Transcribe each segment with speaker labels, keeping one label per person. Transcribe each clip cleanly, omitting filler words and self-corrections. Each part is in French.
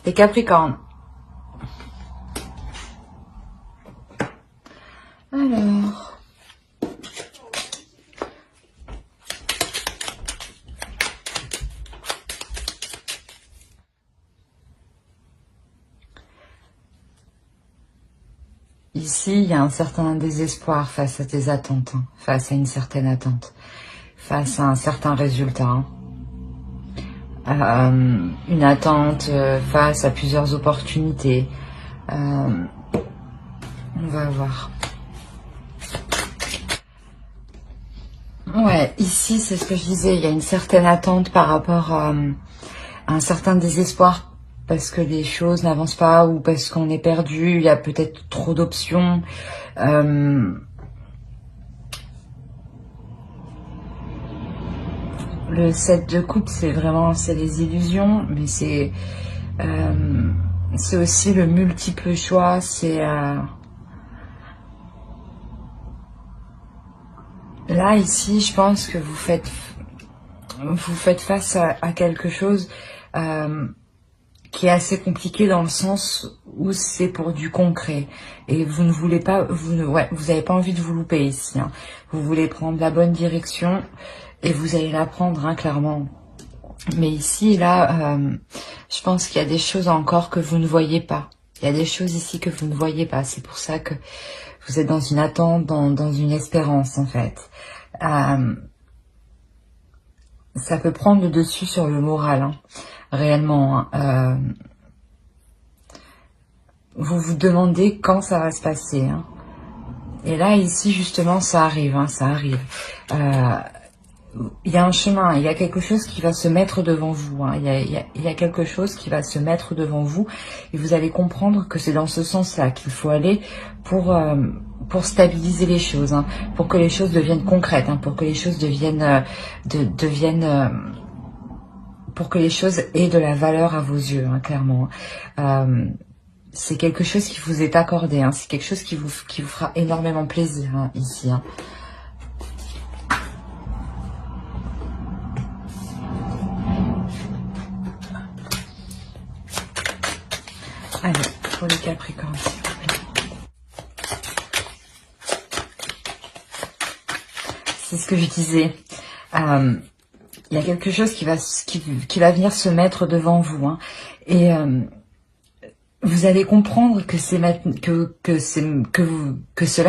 Speaker 1: Les Capricornes. Alors... Ici, il y a un certain désespoir face à tes attentes, hein, face à une certaine attente, face à un certain résultat. Une attente face à plusieurs opportunités. On va voir. Ouais, ici, c'est ce que je disais, il y a une certaine attente par rapport à un certain désespoir parce que les choses n'avancent pas ou parce qu'on est perdu, il y a peut-être trop d'options. Le 7 de coupe, c'est vraiment, c'est les illusions, mais c'est aussi le multiple choix, c'est... Là, ici, je pense que vous faites face à quelque chose qui est assez compliqué dans le sens où c'est pour du concret. Et vous ne voulez pas, vous n'avez pas envie de vous louper ici. Hein. Vous voulez prendre la bonne direction et vous allez la prendre, hein, clairement. Mais ici, là, je pense qu'il y a des choses encore que vous ne voyez pas. Il y a des choses ici que vous ne voyez pas. C'est pour ça que vous êtes dans une attente, dans une espérance, en fait. Ça peut prendre le dessus sur le moral, hein, réellement. Hein. Vous vous demandez quand ça va se passer. Hein. Et là, ici, justement, ça arrive. Hein, ça arrive. Il y a un chemin, il y a quelque chose qui va se mettre devant vous. Hein. Il y a quelque chose qui va se mettre devant vous. Et vous allez comprendre que c'est dans ce sens-là qu'il faut aller pour stabiliser les choses, hein, pour que les choses deviennent concrètes, hein, pour que les choses pour que les choses aient de la valeur à vos yeux, hein, clairement. C'est quelque chose qui vous est accordé, hein, c'est quelque chose qui vous fera énormément plaisir, hein, ici. Hein. Allez, pour les Capricornes. C'est ce que je disais. Il y a quelque chose qui va venir se mettre devant vous. Hein, et vous allez comprendre que cela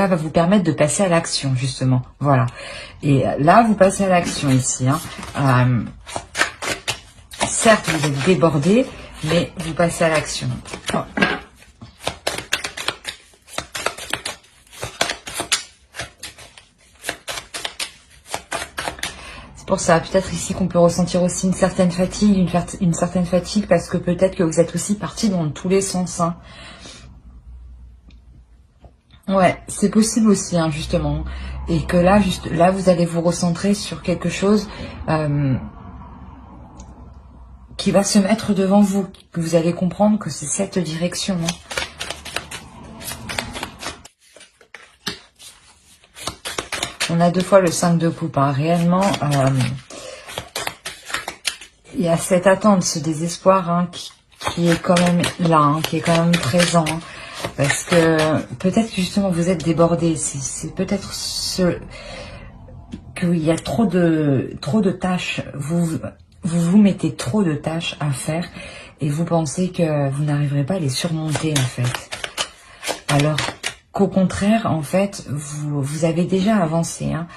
Speaker 1: va vous permettre de passer à l'action, justement. Voilà. Et là, vous passez à l'action ici. Hein. Certes, vous êtes débordé, mais vous passez à l'action. Oh. C'est pour ça, peut-être ici qu'on peut ressentir aussi une certaine fatigue, parce que peut-être que vous êtes aussi parti dans tous les sens. Hein. Ouais, c'est possible aussi, hein, justement. Et que là, vous allez vous recentrer sur quelque chose qui va se mettre devant vous, que vous allez comprendre que c'est cette direction. Hein. On a deux fois le 5 de coupe. Hein. Réellement, il y a cette attente, ce désespoir, hein, qui est quand même là, hein, qui est quand même présent. Hein, parce que peut-être que justement vous êtes débordé. C'est peut-être qu'il y a trop de tâches. Vous mettez trop de tâches à faire et vous pensez que vous n'arriverez pas à les surmonter, en fait. Alors qu'au contraire, en fait, vous avez déjà avancé. Hein.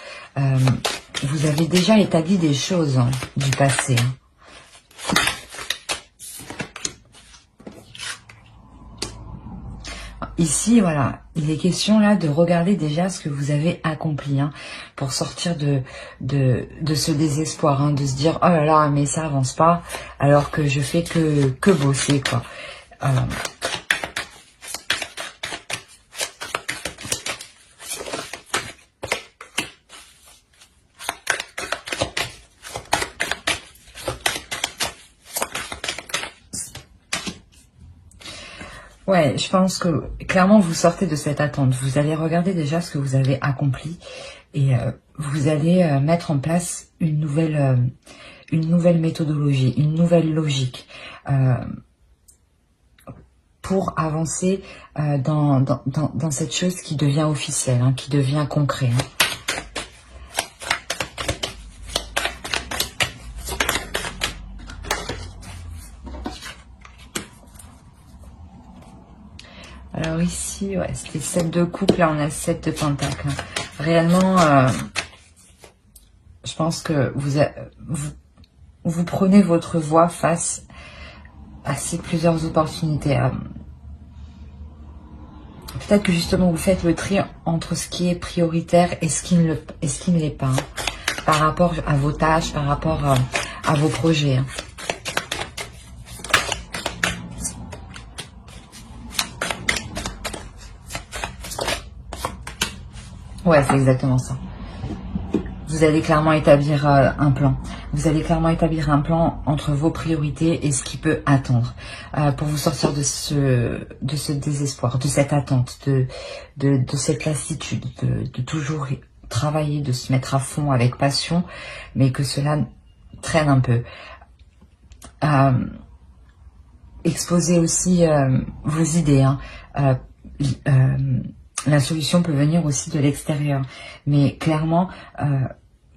Speaker 1: Vous avez déjà établi des choses, hein, du passé. Hein. Ici, voilà, il est question là de regarder déjà ce que vous avez accompli, hein, pour sortir de ce désespoir, hein, de se dire oh là là, mais ça avance pas, alors que je fais que bosser, quoi. Ouais, je pense que clairement vous sortez de cette attente. Vous allez regarder déjà ce que vous avez accompli et vous allez mettre en place une nouvelle méthodologie, une nouvelle logique. pour avancer dans cette chose qui devient officielle, hein, qui devient concret. Hein. Alors ici, ouais, c'était 7 de coupe, là on a 7 de pentacle. Hein. Réellement, je pense que vous prenez votre voie face à ces plusieurs opportunités. Peut-être que justement vous faites le tri entre ce qui est prioritaire et ce qui ne l'est pas. Hein, par rapport à vos tâches, par rapport à vos projets. Hein. Ouais, c'est exactement ça. Vous allez clairement établir un plan. Vous allez clairement établir un plan entre vos priorités et ce qui peut attendre. Pour vous sortir de ce désespoir, de cette attente, de cette lassitude, de toujours travailler, de se mettre à fond avec passion, mais que cela traîne un peu. Exposez aussi vos idées. Hein. La solution peut venir aussi de l'extérieur. Mais clairement,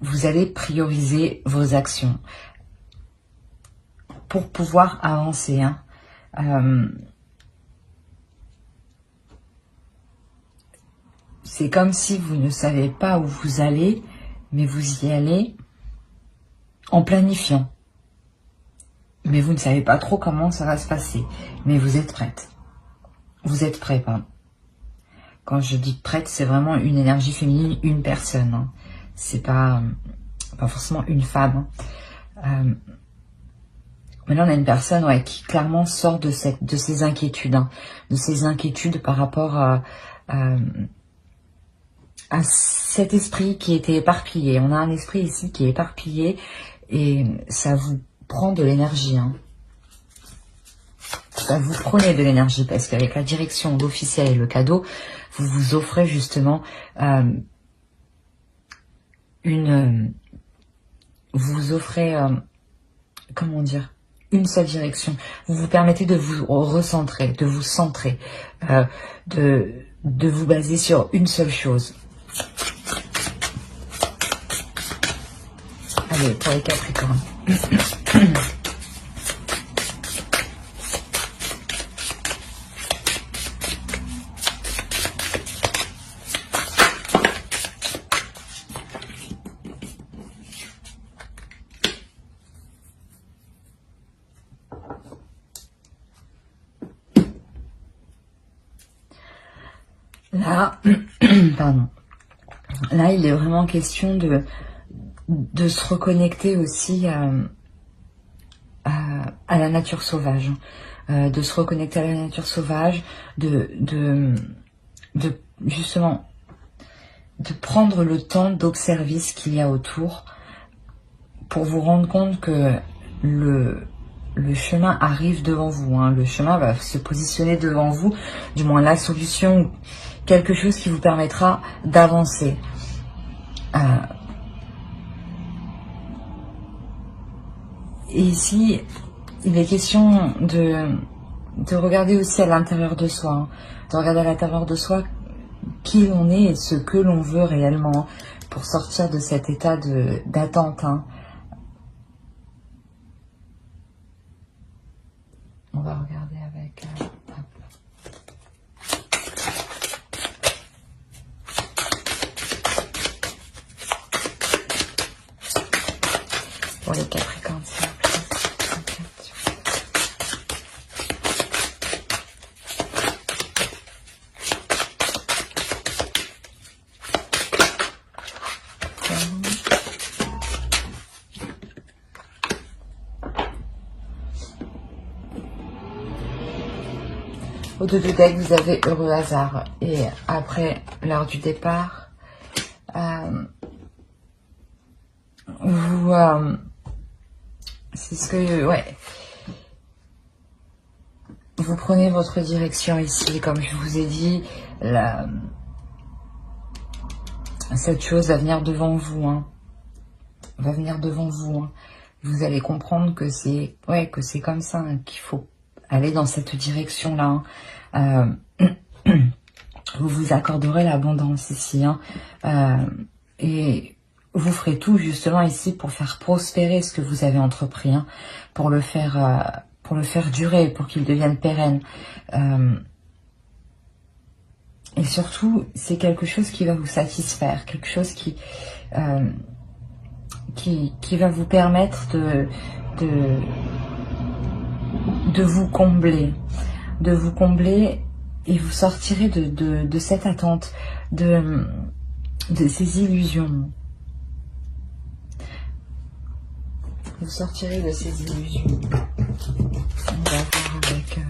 Speaker 1: vous allez prioriser vos actions pour pouvoir avancer. Hein. C'est comme si vous ne savez pas où vous allez, mais vous y allez en planifiant. Mais vous ne savez pas trop comment ça va se passer. Mais vous êtes prête. Vous êtes prêt, pardon. Quand je dis prête, c'est vraiment une énergie féminine, une personne. Hein. C'est pas forcément une femme. Hein. Maintenant, on a une personne qui clairement sort de ces inquiétudes. Hein, de ces inquiétudes par rapport à cet esprit qui était éparpillé. On a un esprit ici qui est éparpillé et ça vous prend de l'énergie. Hein. Ça vous prenez de l'énergie parce qu'avec la direction, l'officiel et le cadeau, vous vous offrez justement comment dire, une seule direction. Vous vous permettez de vous recentrer, de vous centrer, de vous baser sur une seule chose. Allez, pour les Capricornes. Là, pardon. Là, il est vraiment question de se reconnecter aussi à la nature sauvage, de se reconnecter à la nature sauvage, justement de prendre le temps d'observer ce qu'il y a autour pour vous rendre compte que le chemin arrive devant vous. Hein. Le chemin va se positionner devant vous, du moins la solution, quelque chose qui vous permettra d'avancer. Et ici, il est question de regarder aussi à l'intérieur de soi, hein, de regarder à l'intérieur de soi qui l'on est et ce que l'on veut réellement pour sortir de cet état d'attente. Hein. On va regarder avec... pour les Capricornes, au deux de deck, vous avez heureux hasard. Et après l'heure du départ, c'est ce que... Ouais. Vous prenez votre direction ici. Comme je vous ai dit, cette chose va venir devant vous. Hein. Va venir devant vous. Hein. Vous allez comprendre que c'est comme ça, hein, qu'il faut aller dans cette direction-là. Vous vous accorderez l'abondance ici. Et vous ferez tout justement ici pour faire prospérer ce que vous avez entrepris. Pour le faire durer, pour qu'il devienne pérenne. Et surtout, c'est quelque chose qui va vous satisfaire, quelque chose qui va vous permettre de vous combler, et vous sortirez de cette attente, de ces illusions. Vous sortirez de ces illusions. On va voir avec...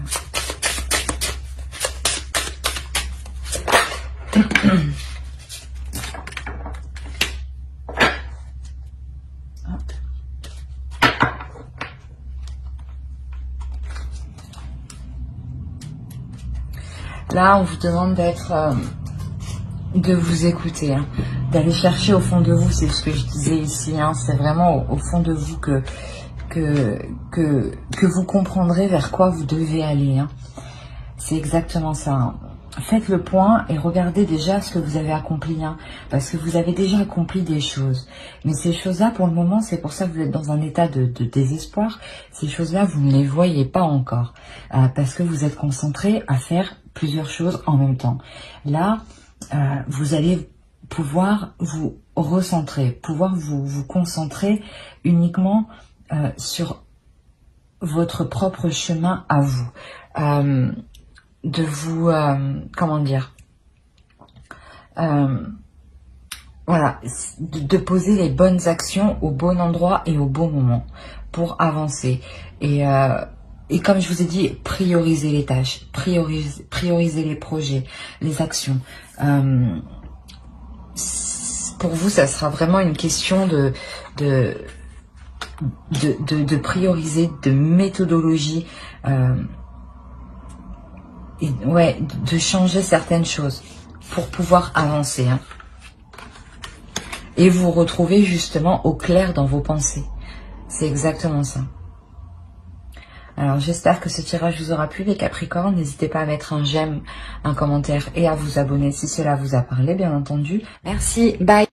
Speaker 1: Là, on vous demande de vous écouter, d'aller chercher au fond de vous. C'est ce que je disais ici. C'est vraiment au fond de vous que vous comprendrez vers quoi vous devez aller. C'est exactement ça. Faites le point et regardez déjà ce que vous avez accompli. Parce que vous avez déjà accompli des choses. Mais ces choses-là, pour le moment, c'est pour ça que vous êtes dans un état de désespoir. Ces choses-là, vous ne les voyez pas encore. Parce que vous êtes concentré à faire plusieurs choses en même temps. Là, vous allez pouvoir vous recentrer, pouvoir vous concentrer uniquement sur votre propre chemin à vous. De vous, comment dire, voilà, de poser les bonnes actions au bon endroit et au bon moment pour avancer. Et comme je vous ai dit, priorisez les tâches, priorisez les projets, les actions. Pour vous, ça sera vraiment une question de prioriser, de méthodologie, et ouais, de changer certaines choses pour pouvoir avancer. Et vous retrouvez justement au clair dans vos pensées. C'est exactement ça. Alors j'espère que ce tirage vous aura plu les Capricornes. N'hésitez pas à mettre un j'aime, un commentaire et à vous abonner si cela vous a parlé bien entendu. Merci, bye.